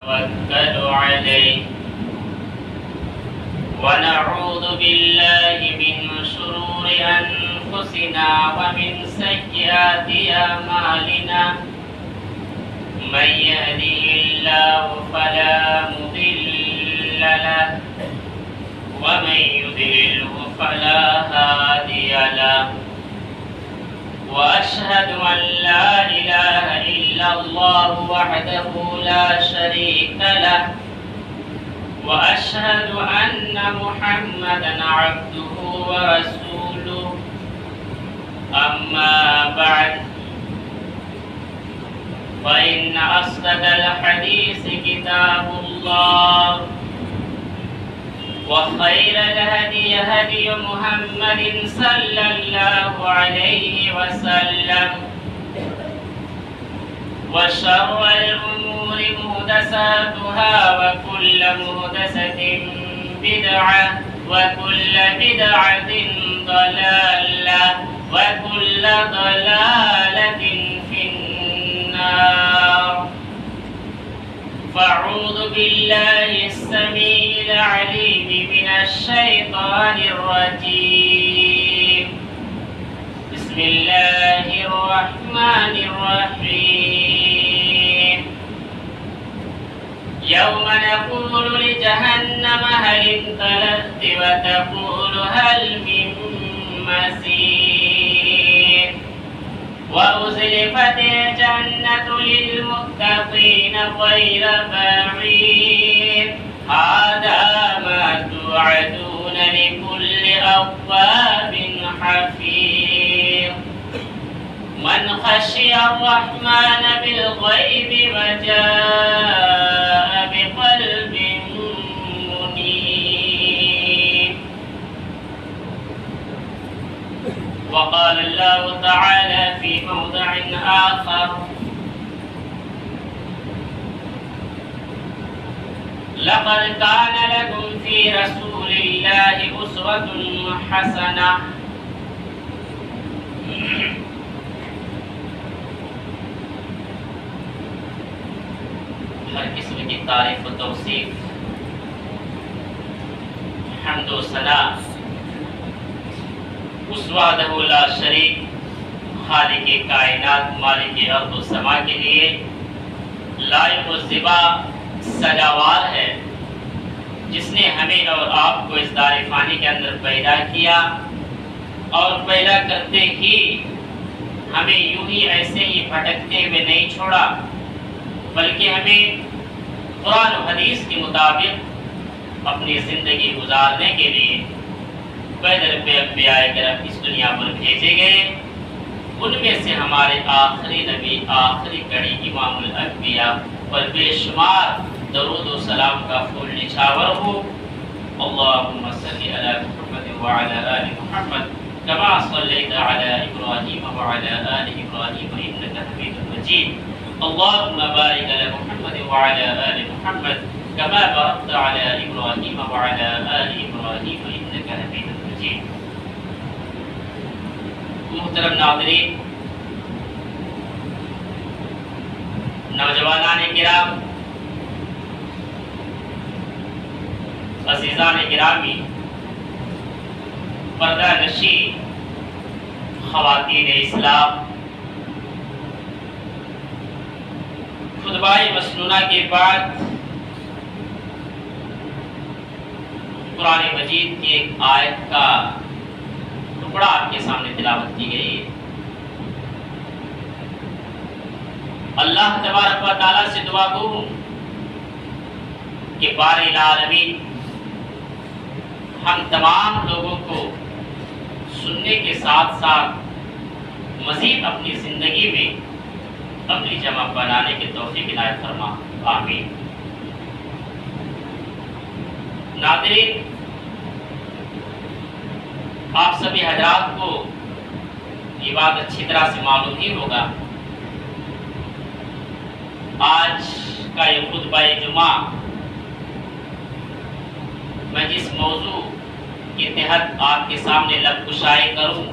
نتوكل عليه ونعوذ بالله من شرور أنفسنا ومن سيئات أعمالنا من يهده الله فلا مضل له ومن يضلله فلا هادي له وأشهد أن لا إله إلا الله وحده لا شريك له وأشهد أن محمدًا عبده ورسوله أما بعد فإن أصدق الحديث كتاب الله وخير الهدي هدي محمد صلى الله عليه وسلم وشر الأمور محدثاتها وكل محدثة بدعة وكل بدعة ضلالة وكل ضلالة في النار فأعوذ بالله السميع العليم من الشيطان الرجيم بسم الله الرحمن الرحيم يوم نقول لجهنم هل امتلأت وتقول هل من مزيد وأزلفت الجنة للمتقين غير بعيد هذا ما توعدون لكل أواب حفيظ من خشي الرحمن بالغيب وجاء بقلب منيب وقال الله تعالى في موضع آخر لقد كان لكم في رسول الله أسوة حسنة ہر قسم کی تعریف و توصیف حمد و ثنا اس وحدہ لا شریک خالق کائنات مالک ارض و سما کے لیے لائق و زیبا سجاوار ہے، جس نے ہمیں اور آپ کو اس دار فانی کے اندر پیدا کیا اور پیدا کرتے ہی ہمیں یوں ہی ایسے ہی بھٹکتے ہوئے نہیں چھوڑا، بلکہ ہمیں قرآن و حدیث کے مطابق اپنی زندگی گزارنے کے لیے پیدر پہ انبیاء کرام اس دنیا پر بھیجے گئے۔ ان میں سے ہمارے آخری نبی، آخری کڑی امام الانبیاء پر بے شمار درود و سلام کا پھول نچھاور ہو۔ اللہم صلی علی محمد وعلی آل محمد کما صلیت علی ابراہیم وعلی آل ابراہیم انکا حمید مجید۔ اللہم بارک علی محمد وعلی آل محمد کما بارکت علی ابراہیم وعلی آل ابراہیم انکا حمید مجید۔ محترم ناظرین، نوجوانان کرام، عزیزان گرامی، پردہ نشی خواتین اسلام، خطبہ مسنونہ کے بعد قرآن مجید کی ایک آیت کا ٹکڑا آپ کے سامنے تلاوت کی گئی ہے۔ اللہ تبارک و تعالیٰ سے دعا گو ہوں کہ بارئ العالمین ہم تمام لوگوں کو سننے کے ساتھ ساتھ مزید اپنی زندگی میں عملی جمع بنانے کے توفیق عنایت فرما، آمین۔ ناظرین، آپ سبھی حضرات کو یہ بات اچھی طرح سے معلوم ہی ہوگا، آج کا یہ خطبہ جمعہ میں جس موضوع کے تحت آپ کے سامنے لب کشائی کروں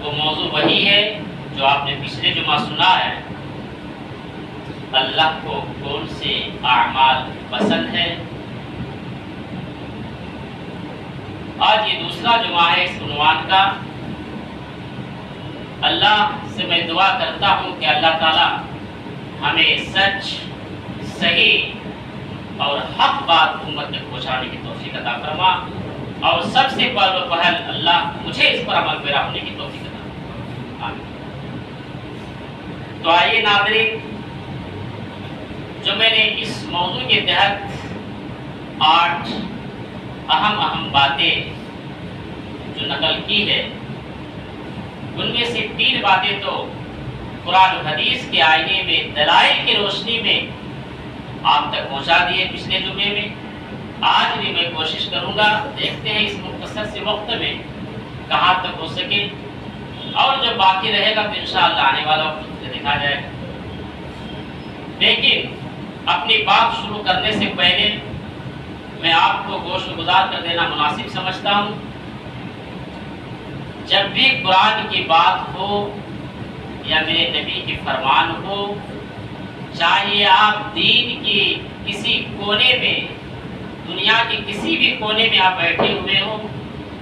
وہ موضوع وہی ہے جو آپ نے پچھلے جمعہ سنا ہے، اللہ کو کون سے اعمال پسند ہے۔ آج یہ دوسرا جمعہ ہے اس عنوان کا۔ اللہ سے میں دعا کرتا ہوں کہ اللہ تعالیٰ ہمیں سچ، صحیح اور حق بات امت تک پہنچانے کی توفیق عطا فرما، اور سب سے پہل اللہ مجھے اس پر عمل پیرا ہونے کی توفیق عطا فرما۔ آمین۔ تو آئیے ناظرین، جو میں نے اس موضوع کے تحت 8 اہم باتیں جو نقل کی ہے، ان میں سے 3 باتیں تو قرآن و حدیث کے آئینے میں دلائل کی روشنی میں آپ تک پہنچا دیے پچھلے جمعے میں۔ آج بھی میں کوشش کروں گا، دیکھتے ہیں اس مختصر سے وقت میں کہاں تک ہو سکے، اور جو باقی رہے گا تو انشاءاللہ آنے والا وقت سے دیکھا جائے گا۔ لیکن اپنی بات شروع کرنے سے پہلے میں آپ کو گوش گزار کر دینا مناسب سمجھتا ہوں، جب بھی قرآن کی بات ہو یا میرے نبی کی فرمان ہو، چاہیے آپ دین کی کسی کونے میں، دنیا کے کسی بھی کونے میں آپ بیٹھے ہوئے ہو،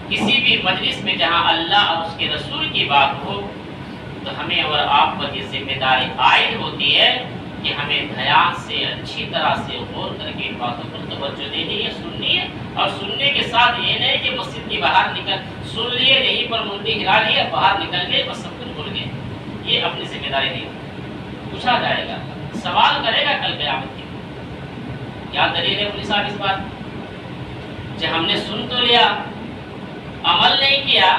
کسی بھی مجلس میں جہاں اللہ اور اس کے رسول کی بات ہو، تو ہمیں اور آپ پر یہ ذمہ داری عائد ہوتی ہے کہ ہمیں دھیان سے اچھی طرح سے غور کر کے باتوں پر توجہ دینی ہے، سننی ہے، اور سننے کے ساتھ یہ نہیں کہ مسجد کی باہر نکل سن لیے، یہیں پر منڈی ہلا لیے، باہر نکل گئے بس سب کچھ بھول گئے۔ یہ اپنی ذمہ داری نہیں، پوچھا جائے گا، سوال کرے گا کل قیامت کے۔ کیا دلیل ہے پولیس صاحب اس بات؟ جب ہم نے سن تو لیا، عمل نہیں کیا،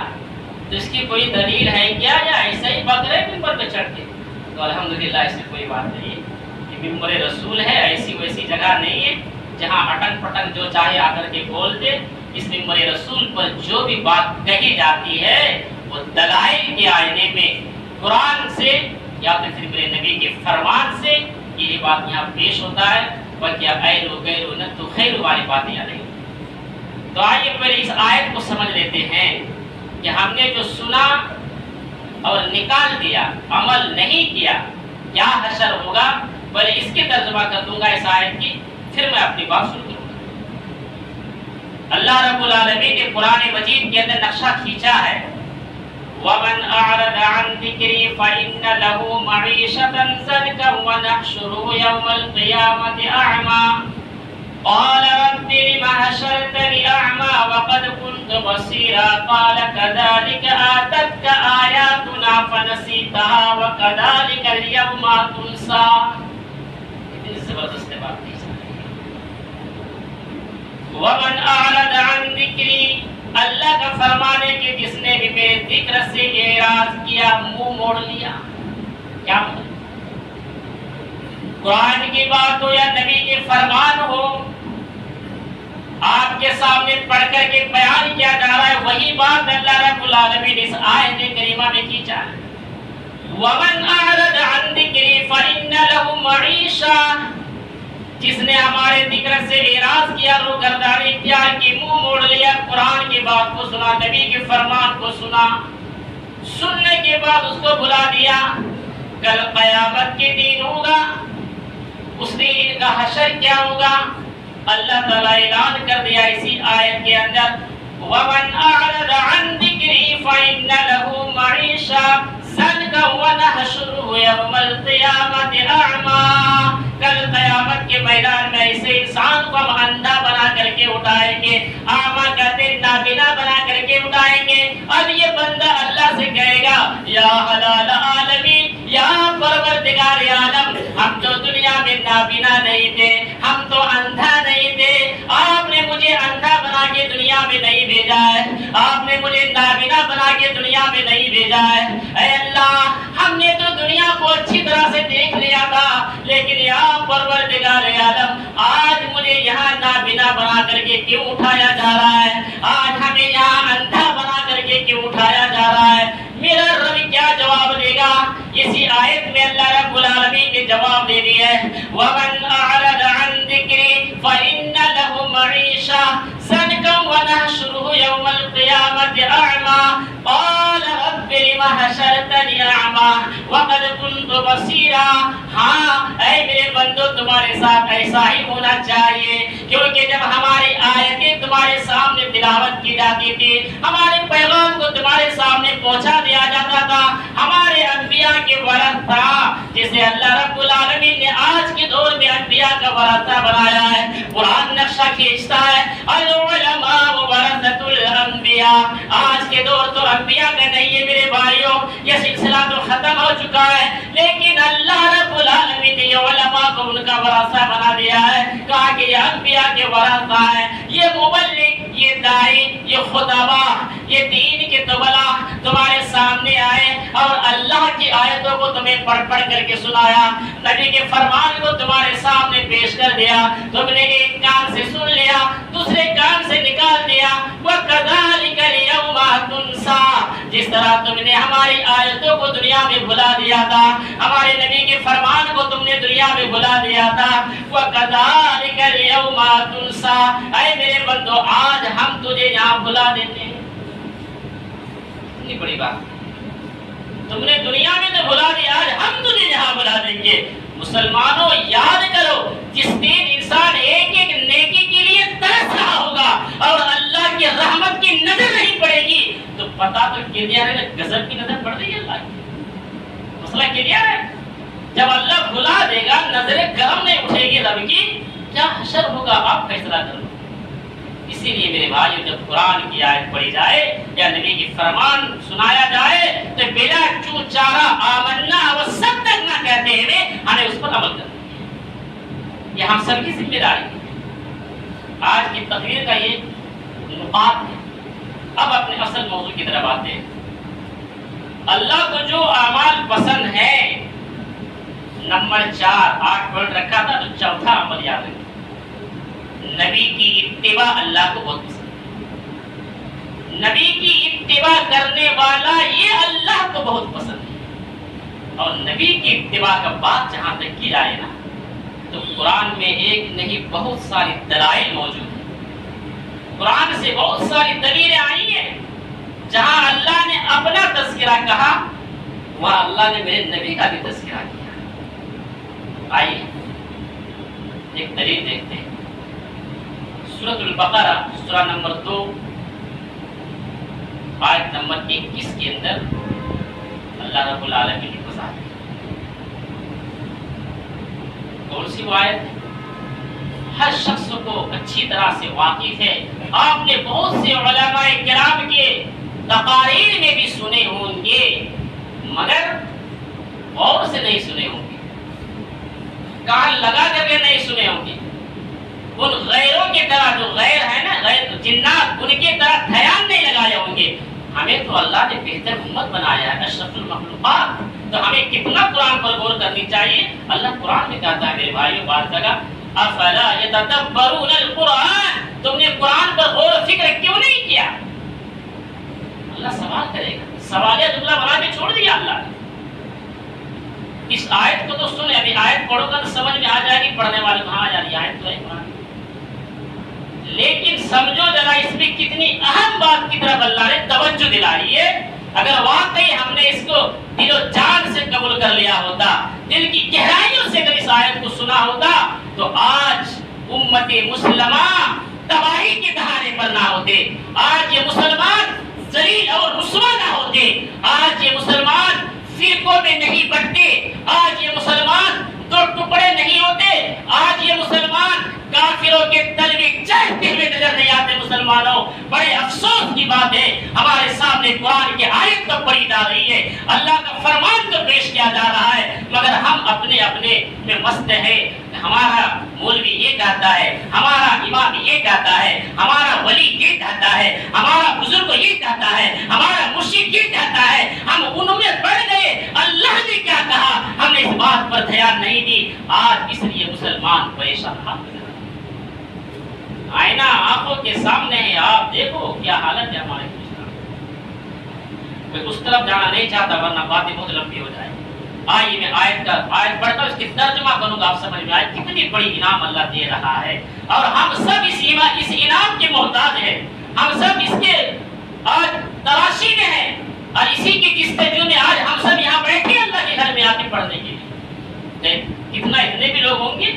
تو اس کی کوئی دلیل ہے کیا، یا ایسا ہی بکرے ممبر پہ چڑھ کے؟ تو الحمدللہ اس میں کوئی بات نہیں ہے، یہ ممبر رسول ہے، ایسی ویسی جگہ نہیں ہے جہاں اٹک پٹک جو چاہے آ کر کے بول دے۔ اس ممبر رسول پر جو بھی بات کہی جاتی ہے وہ دلائل کے آئینے میں قرآن سے یا پھر میرے نبی کے فرمان سے یہ بات یہاں پیش ہوتا ہے، بلکہ غیر و غیر و نہ تو خیر والی باتیں یہاں نہیں۔ تو آئیے پہلے اس آیت کو سمجھ لیتے ہیں کہ ہم نے جو سنا اور نکال دیا، عمل نہیں کیا، کیا حشر ہوگا۔ پہلے اس کی ترجمہ کر دوں گا اس آیت کی، پھر میں اپنی بات شروع کروں گا۔ اللہ رب العالمین نے قرآن مجید کے اندر نقشہ کھینچا ہے، وَمَنْ أَعْرَضَ عَنْ ذِكْرِي فَإِنَّ لَهُ مَعِيشَةً ضَنْكًا وَنَحْشُرُهُ يَوْمَ الْقِيَامَةِ أَعْمَى قَالَ رَبِّ لِمَ حَشَرْتَنِي أَعْمَى وَقَدْ كُنْتُ بَصِيرًا قَالَ كَذَلِكَ آتَتْكَ آيَاتُنَا فَنَسِيتَهَا وَكَذَلِكَ الْيَوْمَ تُنْسَى۔ اتنی زبردست بات نہیں وَمَنْ أَعْرَضَ عَنْ ذِكْرِي، اللہ کا فرمانے کہ جس نے بھی میرے ذکر سے اعراض کیا، منہ موڑ لیا، کیا مطلب؟ قرآن کی بات ہو یا نبی کے فرمان ہو، آپ کے سامنے پڑھ کر کے بیان کیا جا رہا ہے، وہی بات اللہ رب العالمین اس آیت کریمہ میں کھینچا ہے۔ وَمَنْ أَعْرَضَ عَنْ ذِكْرِي فَإِنَّ لَهُ مَعِيشَةً، جس نے ہمارے ذکر سے اعراض کیا، روگردانی اختیار کی، منہ موڑ لیا، قرآن کی بات کو سنا، نبی کے فرمان کو سنا، سننے کے بعد اس کو بھلا دیا، کل قیامت کے دن ہوگا، اس دن ان کا حشر کیا ہوگا؟ اللہ تعالیٰ اعلان کر دیا اسی آیت کے اندر، وَمَنْ أَعْرَضَ عَنْ ذِكْرِي فَإِنَّ لَهُ مَعِيشَةً ضَنْكًا وَنَحْشُرُهُ يَوْمَ الْقِيَامَةِ أَعْمَى، کل قیامت کے میدان میں ایسے انسان کو ہم اندھا بنا کر کے اٹھائیں گے، اعمیٰ کہتے ہیں نابینا بنا کر کے اٹھائیں گے۔ اب یہ بندہ اللہ سے کہے گا، یا حلال عالمین، یا پروردگار عالم، ہم تو دنیا میں نابینا نہیں تھے، ہم تو اندھا نہیں تھے، آپ نے مجھے اندھا بنا کے دنیا میں نہیں بھیجا ہے، آپ نے مجھے نابینا بنا کے دنیا میں نہیں بھیجا ہے۔ اے اللہ، ہم نے تو دنیا کو اچھی طرح سے دیکھ لیا تھا، لیکن یا پروردگار عالم، آج مجھے یہاں نابینا بنا کر کے کیوں اٹھایا جا رہا ہے؟ آج ہمیں یہاں اندھا بنا کر کے کیوں اٹھایا جا رہا ہے؟ میرا رب کیا جواب دے گا؟ اسی آیت میں اللہ رب العالمین نے جواب دے دیا ہے، وَمَنْ أَعْرَضَ عَنْ ذِكْرِي فَإِنَّ لَهُ مَعِيشَةً ضَنْكًا وَنَحْشُرُهُ يَوْمَ الْقِيَامَةِ أَعْمَى قَالَ رَبِّ لِمَ حَشَرْتَنِي أَعْمَى وَقَدْ كُنْتُ بَصِيرًا۔ ہاں اے میرے بندو تمہارے ساتھ ایسا ہی ہونا چاہیے، کیونکہ جب ہماری آیتیں تمہارے سامنے تلاوت کی جاتی تھی، ہمارے پیغام کو تمہارے سامنے پہنچا دیا جاتا تھا، ہمارے انبیاء کے ورثہ تھا جسے اللہ رب العالمین نے آج کے دور میں انبیاء کا ورثہ بنایا ہے۔ قرآن نقشہ کھینچتا ہے العلماء ورثۃ الانبیاء۔ آج کے دور تو انبیاء کا نہیں ہے میرے بھائیوں، یہ سلسلہ تو ختم ہو چکا ہے، لیکن اللہ رب العالمین نے یہ علماء کو ان کا ورثہ بنا دیا ہے، کہا کہ یہ انبیاء کے ورثہ ہیں، یہ مبلغ، یہ داعی، یہ خطبہ، یہ دین کے تبلا تمہارے سامنے آئے اور اللہ کی آیتوں کو تمہیں پڑھ پڑھ کر کے سنایا، نبی کے فرمان کو تمہارے سامنے پیش کر دیا، تم نے ایک کان سے سن لیا دوسرے کان سے نکال دیا۔ وَكَذَلِكَ الْيَوْمَ تُنسَىٰ، جس طرح تم نے ہماری آیتوں کو دنیا میں بھلا دیا تھا، ہمارے نبی کے فرمان کو تم نے دنیا میں بھلا دیا تھا، وَكَذَلِكَ الْيَوْمَ تُنسَىٰ، اے میرے بندو آج ہم تجھے یہاں بھلا دیتے ہیں۔ اتنی بڑی بات تم نے دنیا میں تو بھلا دیا، آج ہم تجھے یہاں بھلا دیں گے۔ مسلمانوں یاد کرو، جس دن انسان ایک ایک نیکی کے لیے ترس رہا ہوگا اور اللہ کی رحمت کی نظر نہیں پڑے گی تو پتا تو کلیئر ہے، غضب کی نظر پڑ رہی ہے اللہ کی، مسئلہ کلیئر ہے۔ جب اللہ بھلا دے گا نظر کرم نہیں اٹھے گی رب کی، کیا حشر ہوگا آپ فیصلہ کرو۔ اسی لیے میرے بھائیو جب قرآن کی آیت پڑھی جائے یا نبی کی فرمان سنایا جائے تو بلا چوں چارہ آمنا وصدقنا کہتے ہوئے ہمیں اس پر عمل کرنا ہے، یہ ہم سب کی ذمہ داری ہے۔ آج کی تقریر کا یہ نقاط ہے۔ اب اپنے اصل موضوع کی طرف آتے ہیں۔ اللہ کو جو اعمال پسند ہے، نمبر 4 8 پوائنٹ رکھا تھا تو چوتھا عمل یاد رکھیں، نبی کی اتباع اللہ کو بہت پسند ہے۔ نبی کی اتباع کرنے والا یہ اللہ کو بہت پسند ہے، اور نبی کی اتباع کا بات جہاں تک کی جائے نا تو قرآن میں ایک نہیں بہت ساری دلائل موجود ہیں، قرآن سے بہت ساری دلیلیں آئی ہیں، جہاں اللہ نے اپنا تذکرہ کہا وہاں اللہ نے میرے نبی کا بھی تذکرہ کیا۔ آئیے ایک دلیل دیکھتے ہیں۔ سورۃ البقرہ سورہ نمبر 2 آیت نمبر 21 کے اندر اللہ رب العالمین نے وضاحت کون سی آیت ہے؟ ہر شخص کو اچھی طرح سے واقف ہے، آپ نے بہت سے علماء کرام کے تقاریر میں بھی سنے ہوں گے مگر غور سے نہیں سنے ہوں گے، کان لگا کر کے نہیں سنے ہوں گے۔ ان غیروں کی طرح جو غیر ہے نا، غیر جنات، ان کی طرح دھیان نہیں لگائے ہوں گے۔ ہمیں تو اللہ نے بہتر امت بنایا ہے، اشرف المخلوقات، تو ہمیں کتنا قرآن پر غور کرنی چاہیے۔ اللہ قرآن میں کہتا ہے میرے بھائیو بات جگہ افلا یتدبرون القرآن، تم نے قرآن پر غور و فکر کیوں نہیں کیا؟ اللہ سوال کرے گا، سوالیہ جملہ بنا کے چھوڑ دیا اللہ نے۔ اس آیت کو تو سنے، ابھی آیت پڑھو گا تو سمجھ میں آ جائے گی پڑھنے والے کو، ہاں یار یہ آیت تو ہے قرآن، لیکن سمجھو ذرا اس میں کتنی اہم بات کی طرف اللہ نے توجہ دلائی ہے۔ اگر واقعی ہم نے اس کو دل و جان سے قبول کر لیا ہوتا، دل کی گہرائیوں سے اگر اس آیت کو سنا ہوتا تو آج امت مسلمہ تباہی کے دہانے پر نہ ہوتے، آج یہ مسلمان ذلیل اور رسوا نہ ہوتے، آج یہ مسلمان فرقوں میں نہیں بٹتے، آج یہ مسلمان دو ٹکڑے نہیں ہوتے، آج یہ مسلمان کافروں کے تلوی چہتے ہوئے نظر نہیں آتے۔ مسلمانوں بڑے افسوس کی بات ہے، ہمارے سامنے قرآن کی آیت تو پڑھی جا رہی ہے، اللہ کا فرمان تو پیش کیا جا رہا ہے، مگر ہم اپنے اپنے میں مست ہیں۔ ہمارا مولوی یہ کہتا ہے، ہمارا امام یہ کہتا ہے، ہمارا ولی یہ کہتا ہے، ہمارا بزرگ یہ کہتا ہے، ہمارا مرشد یہ کہتا ہے، ہم ان میں بڑھ گئے۔ اللہ نے کیا کہا ہم نے اس بات پر دھیان نہیں دی، آج اس لیے مسلمان پریشان حال ہے۔ آئینہ آنکھوں کے سامنے ہے، آپ دیکھو کیا حالت ہے ہمارے مسلمان۔ میں اس طرف جانا نہیں چاہتا ورنہ باتیں بہت لمبی ہو جائیں۔ آئیے میں آیت پڑھتا ہوں، اس کی ترجمہ کروں گا، آپ سمجھ میں آئے کتنی بڑی انعام اللہ دے رہا ہے، اور ہم سب اس انعام کے محتاج ہیں، ہم سب اس کے آج تلاشی میں ہیں، اور اسی کی جستجو میں آج ہم سب یہاں بیٹھے اللہ کے گھر میں آ کے پڑھنے کے لیے۔ کتنا اتنے بھی لوگ ہوں گے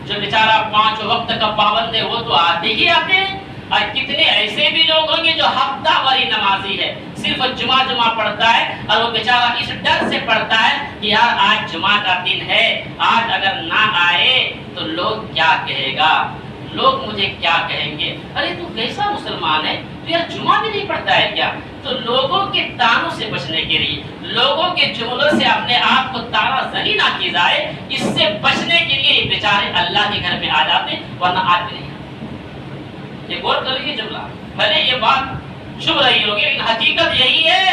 جو بیچارہ 5 وقت کا پابند ہے، وہ تو آتے ہی آتے ہیں، اور کتنے ایسے بھی لوگ ہوں گے جو ہفتہ واری نمازی ہے، صرف جمعہ پڑھتا ہے، اور وہ بیچارہ اس ڈر سے پڑھتا ہے کہ یار آج جمعہ کا دن ہے، آج اگر نہ آئے تو لوگ کیا کہے گا، لوگ مجھے کیا کہیں گے، ارے تو کیسا مسلمان ہے، تو یار جمعہ بھی نہیں پڑھتا ہے کیا؟ تو لوگوں کے تانوں سے بچنے کے لیے، لوگوں کے جملوں سے اپنے آپ کو تانا زنی نہ کی جائے، اس سے بچنے کے لیے یہ بیچارے اللہ کے گھر میں آ جاتے، ورنہ آج بھی نہیں آتے۔ یہ غور کر لیجیے جملہ، بھلے یہ بات چھپ رہی ہوگی لیکن حقیقت یہی ہے۔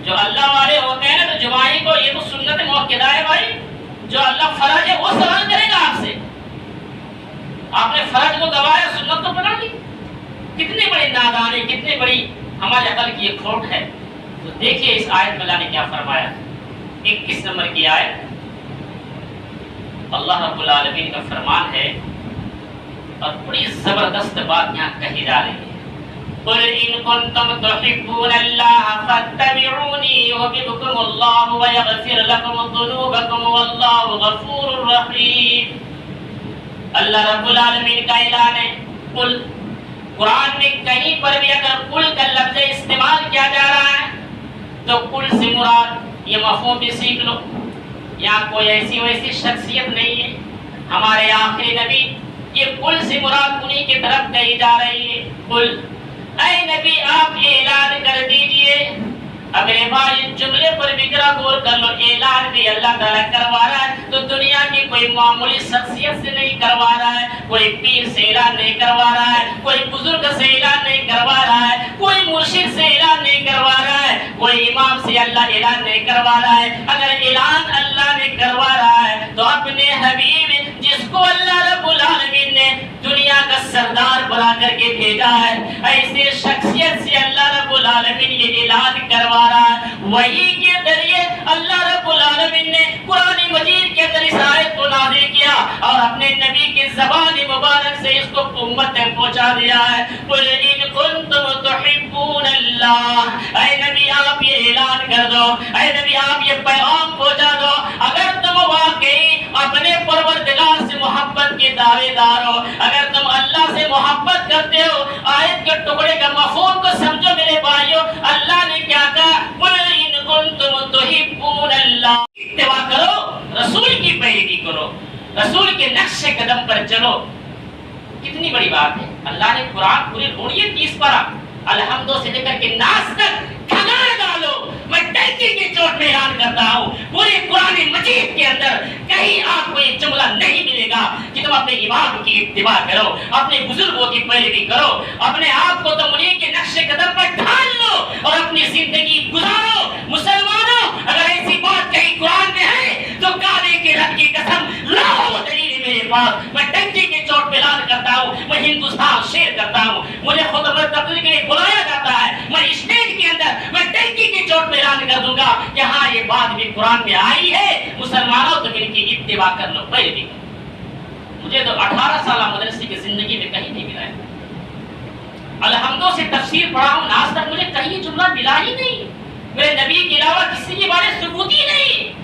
جو اللہ والے ہوتے ہیں نا تو جمعہ کو یہ تو سنت موقع ہے بھائی، جو اللہ فرض ہے وہ سوال کرے گا آپ سے، آپ نے فرض کو گوایا سنت تو پکڑ لی، کتنی بڑی نادانی، کتنی بڑی ہمارے عقل کی ایک کھوٹ ہے۔ تو دیکھیے اس آیت میں اللہ نے کیا فرمایا، 21 نمبر کی آیت، اللہ رب العالمین کا فرمان ہے، اور بڑی زبردست بات یہاں کہی جا رہی ہے، قُلْ إِن كُنتُمْ تُحِبُّونَ اللَّهَ فَاتَّبِعُونِي يُحْبِبْكُمُ اللَّهُ وَيَغْفِرْ لَكُمْ ذُنُوبَكُمْ وَاللَّهُ غَفُورٌ رَحِيمٌ۔ اللہ رب العالمین کا اعلان ہے، قل، قرآن میں کہیں پر بھی اگر قل کا لفظ استعمال کیا جا رہا ہے تو قل سے مراد یہ مفہوم بھی سیکھ لو، یہاں کوئی ایسی ویسی شخصیت نہیں ہے، ہمارے آخری نبی، یہ قل سے مراد انہی کی طرف کہی جا رہی ہے۔ قل، اے نبی آپ اعلان کر دیجئے۔ اب میرے بھائی جملے پر بھی ذرا غور کر لو، اعلان بھی اللہ تعالیٰ کروا رہا ہے تو دنیا کی کوئی معمولی شخصیت سے نہیں کروا رہا ہے، کوئی پیر سے اعلان نہیں کروا رہا ہے، کوئی بزرگ سے اعلان نہیں کروا رہا ہے، کوئی مرشد سے اعلان نہیں کروا رہا ہے، کوئی امام سے اللہ اعلان نہیں کروا رہا ہے۔ اگر اعلان اللہ نے کروا رہا ہے تو اپنے حبیب جس کو اللہ رب العالمین نے دنیا کا سردار بنا کر کے بھیجا ہے، ایسے شخصیت سے اللہ رب العالمین یہ اعلان کروا رہا ہے، وہی کے ذریعے اللہ رب العالمین نے قرآن مجید کے اندر اس آیت کو نازل کیا اور اپنے نبی کی زبان مبارک سے اس کو امت تک پہنچا دیا ہے۔ قُلْ إِن كُنتُمْ تُحِبُّونَ اللَّهَ، اے نبی آپ یہ اعلان کر دو، اے نبی آپ یہ پیغام پہنچا دو، اگر تم واقعی اپنے پروردگار سے محبت کے دعوے دار ہو، اگر تم اللہ سے محبت کرتے ہو، آیت کے ٹکڑے کا مفہوم کو سمجھو میرے بھائیو، اللہ نے کیا کہا، قُلْ إِن كُنتُمْ تُحِبُّونَ اللَّهَ، اتباع کرو، رسول کی پیروی کرو، رسول کے نقش قدم پر چلو۔ کتنی بڑی بات ہے، اللہ نے قرآن پوری ڈھونڈیے 30 پارہ، الحمدو سے لے کر کے ناس تک کھگار ڈالو، میں ٹینکی کی چوٹ میں اعلان کرتا ہوں، پورے قرآن مجید کے اندر کہیں آپ کو یہ جملہ نہیں ملے گا کہ تم اپنے امام کی اتباع کرو، اپنے بزرگوں کی پیروی کرو، اپنے آپ کو تم انہیں کے نقش قدم پر ڈھال لو اور اپنی زندگی گزارو۔ مسلمانوں اگر ایسی بات کہیں قرآن میں ہے تو کعبے کے رب کی قسم لاؤ دلیل میرے پاس، میں ٹنکی کے چوٹ پہ اعلان کرتا ہوں، میں ہندوستان شیئر کرتا ہوں، مجھے خطبہ تقریر کے لیے بلایا جاتا ہے، میں اسٹیج کے اندر میں ٹنکی کے چوٹ پہ اعلان کر دوں گا کہ ہاں یہ بات بھی قرآن میں آئی ہے، مسلمانوں تم ان کی اتباع کر لو، پیروی کرو۔ مجھے تو 18 سالہ مدرسے کی زندگی میں کہیں نہیں ملا ہے، الحمدوں سے تفسیر پڑھا ہوں، آج تک مجھے کہیں جملہ ملا ہی نہیں، میرے نبی کے علاوہ کسی کے بارے ثبوت ہی نہیں۔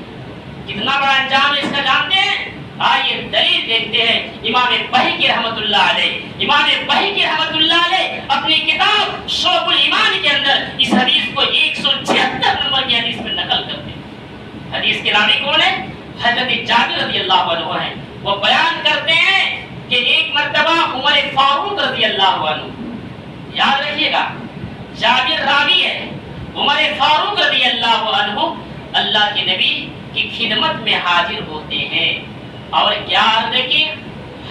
کتنا بڑا انجام ہے اس کا جانتے ہیں؟ آئیے دلیل دیکھتے ہیں، امام بہقی رحمت اللہ علیہ، امام بہقی رحمت اللہ علیہ اپنی کتاب شعب الایمان کے اندر اس حدیث کو 176 نمبر کی حدیث میں نقل کرتے ہیں۔ حدیث کے راوی کون ہے؟ حضرت جابر رضی اللہ عنہ ہیں۔ وہ بیان کرتے ہیں کہ ایک مرتبہ عمر فاروق رضی اللہ عنہ، یاد رکھیے گا جابر راوی ہے، عمر فاروق رضی اللہ عنہ اللہ کے نبی کی خدمت میں حاضر ہوتے ہیں اور کیا عرض کی؟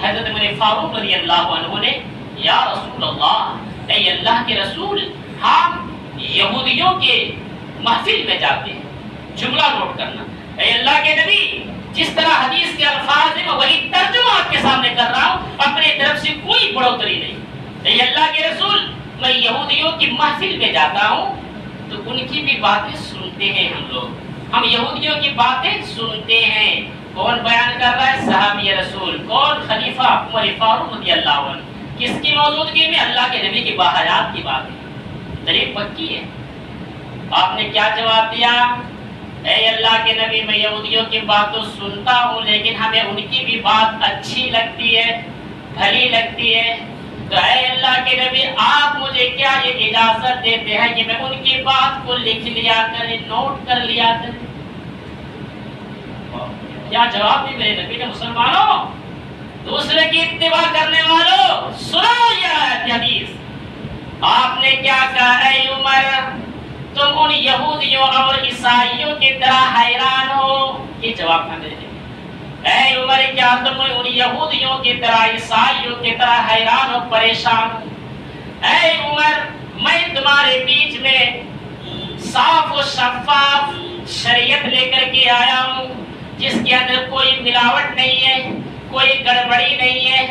حضرت عمر فاروق رضی اللہ عنہ نے، یا رسول اللہ، اے اللہ کے رسول، ہم یہودیوں کے محفل میں جاتے ہیں، جملہ نوٹ کرنا، اے اللہ کے نبی جس طرح حدیث کے الفاظ ہیں میں وہی ترجمہ آپ کے سامنے کر رہا ہوں، اپنے طرف سے کوئی بڑھوتری نہیں۔ اے اللہ کے رسول، میں یہودیوں کی محفل میں جاتا ہوں تو ان کی بھی باتیں سنتے ہیں، ہم یہودیوں کی باتیں سنتے ہیں۔ کون بیان کر رہا ہے؟ صحابی رسول، کون؟ خلیفہ عمر فاروق رضی اللہ عنہ، کس کی موجودگی میں؟ اللہ کے نبی کی باحیات کی بات ہے، دلیل پکی ہے۔ آپ نے کیا جواب دیا؟ اے اللہ کے نبی میں یہودیوں کی بات تو سنتا ہوں لیکن ہمیں ان کی بھی بات اچھی لگتی ہے، بھلی لگتی ہے، تو اے اللہ کے نبی آپ مجھے کیا یہ اجازت دیتے ہیں کہ میں ان کی بات کو لکھ لیا کریں، نوٹ کر لیا کریں؟ کیا جواب دی میرے نبی نے؟ مسلمانوں، دوسرے کی اتباع کرنے والوں، سنو یہ حدیث۔ آپ نے کیا کہا؟ اے عمر، تم ان یہودیوں اور عیسائیوں کی طرح حیران ہو؟ یہ جواب تھا میرے نبی۔ اے عمر، کیا تم ان یہودیوں کی طرح، عیسائیوں کی طرح حیران ہو، پریشان ہو؟ اے عمر، میں تمہارے بیچ میں صاف و شفاف شریعت لے کر کے آیا ہوں جس کے اندر کوئی ملاوٹ نہیں ہے، کوئی گڑبڑی نہیں ہے۔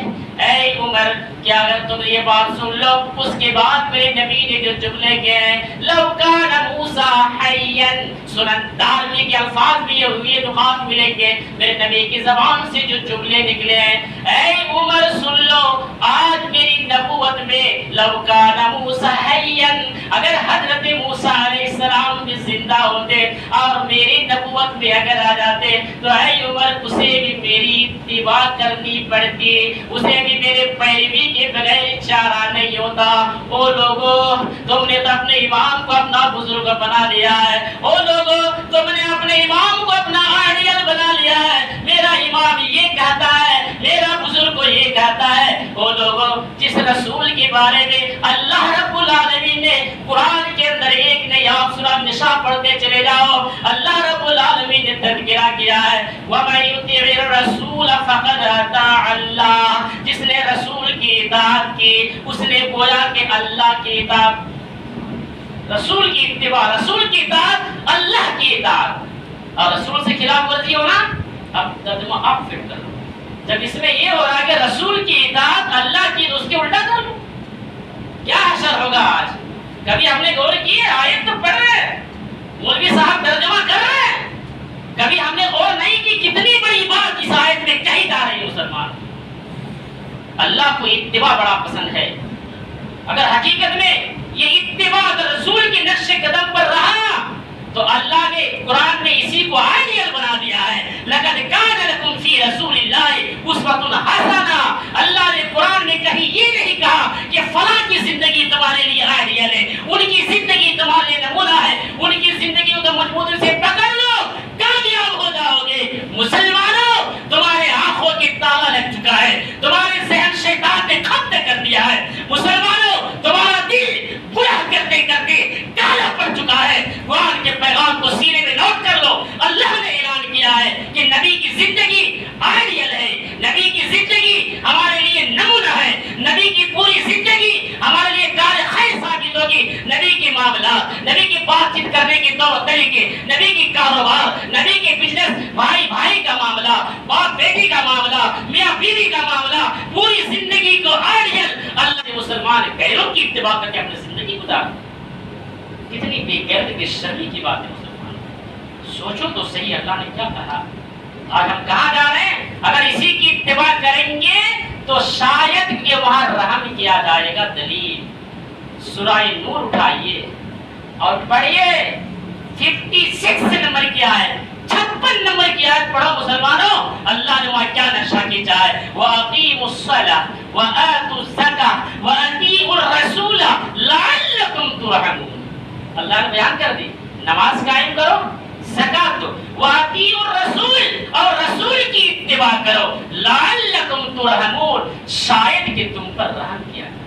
اے عمر، کیا اگر تم یہ بات سن لو؟ اس کے بعد میرے نبی نے جو جملے کہے ہیں، لو کان موسیٰ حیّا، سنن دارمی کے الفاظ بھی یہ ہوئی نقاط ملیں گے میرے نبی کی زبان سے جو جملے نکلے ہیں۔ اے عمر سن لو، آج میری نبوت میں لو کان موسیٰ حیّا، اگر حضرت موسیٰ علیہ السلام بھی زندہ ہوتے اور میری نبوت میں اگر آ جاتے تو اے عمر اسے بھی میری اتباع کرنی پڑتی، اسے بھی میرے پیروی کے بغیر چارہ نہیں ہوتا۔ او لوگوں، تم نے تو اپنے امام کو اپنا بزرگ بنا لیا ہے، او لوگوں تم نے اپنے امام کو اپنا آئیڈیل بنا لیا ہے، میرا امام یہ کہتا ہے، میرا بزرگ یہ کہتا ہے۔ او لوگوں، جس رسول کے بارے میں اللہ رب العالمین نے قرآن کے اندر ایک نئی آپ سورہ نساء پڑھتے چلے جاؤ، اللہ رب العالمین نے تذکرہ کیا ہے، وَمَن يُطِعِ الرَّسُولَ فَقَدْ أَطَاعَ اللَّهَ، جس نے رسول کی اطاعت کی اس نے گویا کہ اللہ کی اطاعت، رسول کی اتباع، رسول کی اطاعت اللہ کی اطاعت، اور رسول سے خلاف ورزی ہونا، اب ترجمہ آپ فٹ کر لو، جب اس میں یہ ہو رہا ہے کہ رسول کی اطاعت اللہ کی تو اس کے الٹا کر لو، کیا حشر ہوگا آج؟ کبھی ہم نے غور کی ہے؟ آیت تو پڑھ رہے ہیں، مولوی صاحب ترجمہ کر رہے ہیں، کبھی ہم نے غور نہیں کی کتنی بڑی بات اس آیت میں کہی جا رہی ہے؟ مسلمان، اللہ کو اتباع بڑا پسند ہے۔ اگر حقیقت میں یہ اتباع رسول کے نقش قدم پر رہا تو اللہ نے قرآن میں اسی کو آئیڈیل بنا دیا ہے، لَقَدْ كَانَ لَكُمْ فِي رَسُولِ اللَّهِ أُسْوَةٌ حَسَنَةٌ۔ اللہ نے قرآن میں کہیں یہ نہیں کہا کہ فلاں کی زندگی تمہارے لیے آئیڈیل ہے، ان کی زندگی تمہارے لیے نمونہ ہے، ان کی زندگی کو مضبوطی سے پکڑ لو، کامیاب ہو جاؤ گے۔ مسلمانوں، تمہارے آنکھوں کی تالا لگ چکا ہے، تمہارے ذہن شیطان نے ختم کر دیا ہے۔ مسلمانوں، تمہارا دل گناہ کرتے کرتے کالا پڑ چکا ہے۔ قرآن کے پیغام کو سینے میں نوٹ کر لو، اللہ نے اعلان کیا ہے کہ نبی کی زندگی آئیڈیل ہے، نبی کی زندگی ہمارے لیے نمونہ ہے، نبی کی پوری زندگی ہمارے لیے کار خیر ثابت ہوگی۔ نبی کے معاملات، نبی کی بات چیت کرنے کے طور طریقے، نبی کی کاروبار، نبی کے بزنس، بھائی بھائی کا معاملہ، باپ بیٹی کا معاملہ، میاں بیوی کا معاملہ، پوری زندگی کو آئیڈیل اللہ نے مسلمان غیروں کی اتباع کر کے اپنی زندگی گزار۔ کتنی بے غیرتی کی شرمی کی بات ہے مسلمان، سوچو تو صحیح اللہ نے کیا کہا۔ آج ہم کہاں جا رہے ہیں؟ اگر اسی کی اتباع کریں گے تو شاید کہ وہاں رحم کیا جائے گا۔ دلیل سورہ نور اٹھائیے اور پڑھیے 56 نمبر کی آیت، 56 نمبر کی آیت پڑھو مسلمانوں، اللہ نے وہاں کیا نقشہ کھینچا ہے۔ وَأَقِیمُوا الصَّلَاةَ وَآتُوا الزَّکَاةَ وَأَطِیعُوا الرَّسُولَ لَعَلَّکُمْ تُرْحَمُونَ۔ اللہ نے بیان کر دی، نماز قائم کرو، زکات دو، وَأَطِیعُوا الرَّسُولَ، اور رسول کی اتباع کرو، لَعَلَّکُمْ تُرْحَمُونَ، شاید کہ تم پر رحم کیا جائے۔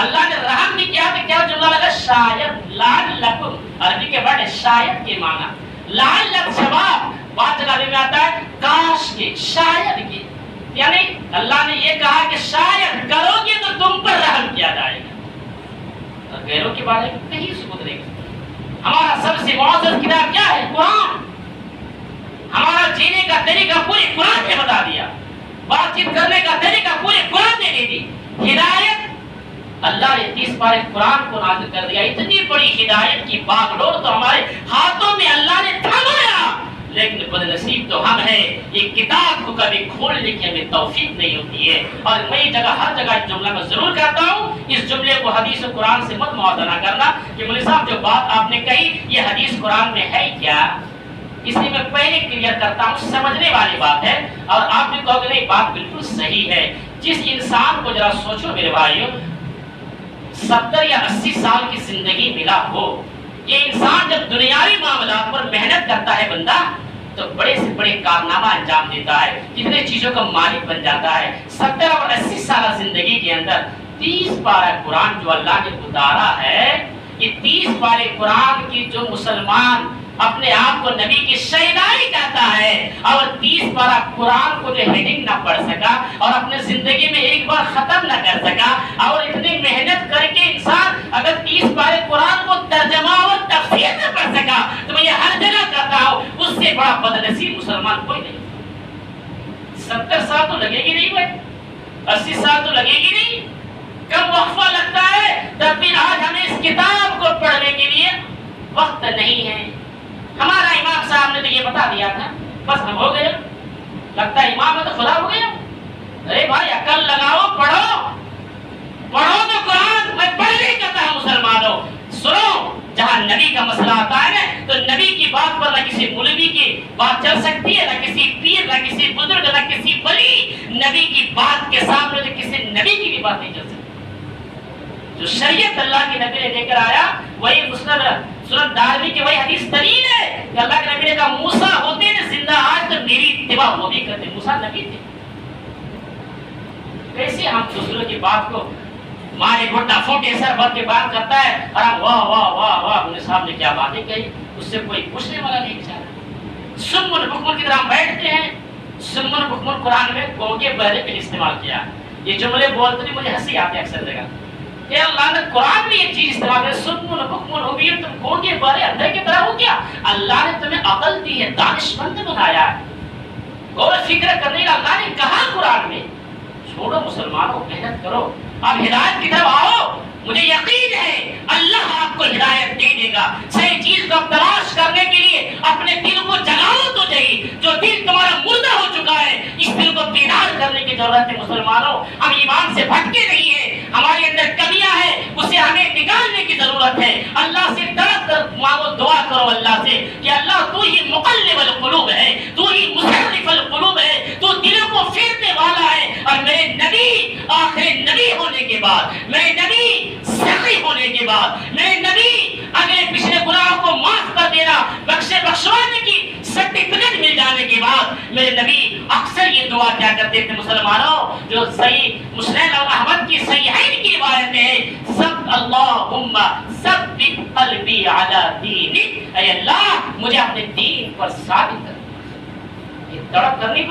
اللہ نے رحم بھی کیا تو کیا جملہ لگا؟ شاید، لعلکم، عربی کے ورڈ ہے شاید کے معنی، لعلک جواب، بات جگہ میں آتا ہے کاش کے، شاید کے، یعنی اللہ نے یہ کہا کہ شاید کرو گے تو تم پر رحم کیا جائے گا۔ اور غیروں کے بارے میں کہیں ثبوت نہیں۔ ہمارا سب سے معزز کتاب کیا ہے؟ قرآن۔ ہمارا جینے کا طریقہ پورے قرآن نے بتا دیا، بات چیت کرنے کا طریقہ پورے قرآن نے دے دی۔ ہدایت اللہ نے 30 پارے قرآن کو نازل کر دیا۔ اتنی بڑی ہدایت کی باغ ڈور تو ہمارے ہاتھوں میں اللہ نے تھمایا، لیکن بد نصیب تو ہم ہیں، یہ کتاب کو کبھی کھولنے کی ہمیں توفیق نہیں ہوتی ہے۔ اور میں ہر جگہ اس جملہ میں ضرور کہتا ہوں، اس جملے کو حدیث و قرآن سے مت موازنہ کرنا کہ مولوی صاحب جو بات آپ نے کہی یہ حدیث قرآن میں ہے کیا؟ اس لیے میں پہلے کلیئر کرتا ہوں، سمجھنے والی بات ہے، اور آپ بھی کہو گے نہیں بات بالکل صحیح ہے۔ جس انسان کو ذرا سوچو میرے بھائیوں، 70 یا 80 سال کی زندگی ملا ہو، یہ انسان جب دنیاوی معاملات پر محنت کرتا ہے بندہ، تو بڑے سے بڑے کارنامہ انجام دیتا ہے، کتنے چیزوں کا مالک بن جاتا ہے۔ 70 اور 80 سالہ زندگی کے اندر 30 پارہ قرآن جو اللہ نے اتارا ہے، یہ 30 پارے قرآن کی جو مسلمان اپنے آپ کو نبی کی شہدائی کہتا ہے، اور 30 پارہ قرآن کو جو ہیڈنگ نہ پڑھ سکا اور اپنے زندگی میں ایک بار ختم نہ کر سکا، اور اتنی محنت کر کے انسان اگر 30 پارے قرآن کو ترجمہ اور تفسیر نہ پڑھ سکا، تو میں یہ ہر جگہ کہتا ہوں اس سے بڑا بدنصیب مسلمان کوئی نہیں۔ 70 سال تو لگے گی نہیں بھائی، 80 سال تو لگے گی نہیں، کم وقفہ لگتا ہے، تب بھی آج ہمیں اس کتاب کو پڑھنے کے لیے وقت نہیں ہے۔ ہمارا امام صاحب نے تو یہ بتا دیا تھا، بس ہم ہو گئے، لگتا ہے امام ہے تو خدا ہو گیا۔ ارے بھائی عقل لگاؤ، پڑھو تو قرآن، میں پڑھنے کہتا ہوں مسلمانوں، سنو، جہاں نبی کا مسئلہ آتا ہے نا، تو نبی کی بات پر نہ کسی مولوی کی بات چل سکتی ہے، نہ کسی پیر، نہ کسی بزرگ، نہ کسی ولی، نبی کی بات کے سامنے تو کسی نبی کی بھی بات نہیں چل سکتی۔ جو شریعت اللہ کے نبی نے لے کر آیا وہی سنن دارمی کی وہی حدیث دلیل ہے کہ اللہ کے نبی نے کہا موسیٰ ہوتے نے زندہ آج تو میری اتباع وہ بھی کرتے۔ موسیٰ نبی تھے، کیسے ہم دوسروں کی بات کو مارے گھٹا پھوٹے سر بھر کے بات کرتا ہے اور ہم واہ واہ واہ واہ انہیں صاحب نے کیا باتیں کہی، اس سے کوئی پوچھنے والا نہیں چاہتا۔ سمن بکمن کی طرح ہم بیٹھتے ہیں، سمن بکمن قرآن میں گونگے بہرے پہ استعمال کیا، یہ جملے بولتے بھی مجھے ہنسی آتی ہے اکثر جگہ کہ اللہ نے قرآن میں یہ چیز استعمال کی، سمن بکمن عمیر، تم گونگے بہرے اندھے کی طرح ہو کیا؟ اللہ نے تمہیں عقل دی ہے، دانشمند بنایا ہے، غور و فکر کرنے کا اللہ نے کہا قرآن میں۔ چھوڑو مسلمانوں، محنت کرو، اب ہدایت کی طرف آؤ، مجھے یقین ہے اللہ آپ کو ہدایت دے دے گا۔ صحیح چیز کو تلاش کرنے کے لیے اپنے دل کو جگاؤ تو صحیح، جو دل تمہارا مردہ ہو چکا ہے اس دل کو بیدار کرنے کی ضرورت ہے۔ مسلمانوں ہم ایمان سے بھٹکے نہیں ہیں، ہمارے اندر کمیاں ہیں، اسے ہمیں نکالنے کی ضرورت ہے۔ اللہ سے تڑپ کر مانگو، دعا کرو اللہ سے کہ اللہ تو ہی مقلب القلوب ہے، تو ہی مصرف القلوب ہے، تو دلوں کو پھیرنے والا ہے، اور میرے نبی آخر نبی ہونے کے بعد، میرے نبی سخی ہونے کے بعد، میرے نبی اگلے پچھلے گناہوں کو معاف کر دینا، بخشوانے کی سرٹیفکیٹ مل جانے کے بعد، میرے نبی اکثر یہ دعا کیا کرتے تھے مسلمانوں، جو صحیح مسلم اور احمد کی صحیحین کی روایت ہے، سب اللہم ثبت قلبی علی دینک، اے اللہ مجھے اپنے دین پر ثابت کر۔ یہ تڑپ کرنی